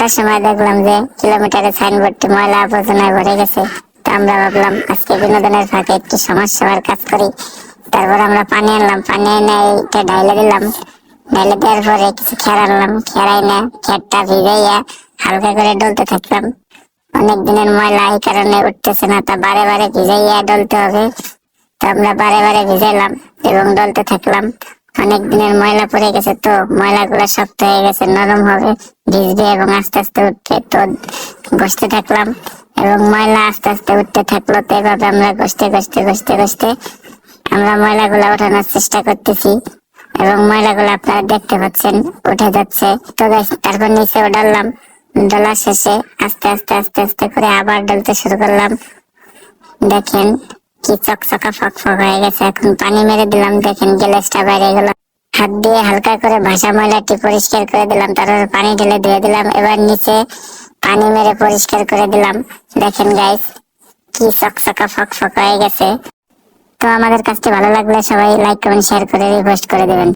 ওঠার সময় দেখলাম যে কিলোমিটারের সাইনবোর্ডটি ময়লা আবর্জনায় ভরে গেছে। তো আমরা ভাবলাম আজকে বিনোদনের ফাঁকে একটু সমাজ সেবার কাজ করি। তারপর আমরা পানি আনলাম, পানি এনে এটা ঢাইলে দিলাম। ঢাইলে দেওয়ার পরে কিছু খের আনলাম, খেরাই না খেরটা ভিজাইয়া হালকা করে ডলতে থাকলাম। অনেক দিনের ময়লা এই কারণে উঠতেছে না, তা বারে বারে ভিজাইয়া ডলতে হবে। তো আমরা বারে বারে ভিজাইলাম এবং ডলতে থাকলাম। অনেক দিনের ময়লা পড়ে গেছে, তো ময়লাগুলো শক্ত হয়ে গেছে, নরম হবে, ভিজবে এবং আস্তে আস্তে উঠবে। তো ঘষতে থাকলাম এবং ময়লা আস্তে আস্তে উঠতে থাকলো। তো এভাবে আমরা ঘষতে ঘষতে ঘষতে ঘষতে আমরা ময়লাগুলো ওঠানোর চেষ্টা করতেছি এবং ময়লাগুলো আপনারা দেখতে পাচ্ছেন উঠে যাচ্ছে। তো তারপর নিচেও ডাললাম, ডলা শেষে আস্তে আস্তে আস্তে আস্তে করে আবার ডলতে শুরু করলাম। দেখেন কি চকচকা ফক ফক হয়ে গেছে। এখন পানি মেরে দিলাম, দেখেন গ্যাসটা বাইরে গেল। হাত দিয়ে হালকা করে ভাসা ময়লাটি পরিষ্কার করে দিলাম, তারপর পানি ঢেলে ধুয়ে দিলাম। এবার নিচে পানি মেরে পরিষ্কার করে দিলাম। দেখেন গাইস কি চকচকা ফক ফক হয়ে গেছে। তো আমাদের কাজটি ভালো লাগলে সবাই লাইক কমেন্ট শেয়ার করে রিপোস্ট করে দেবেন।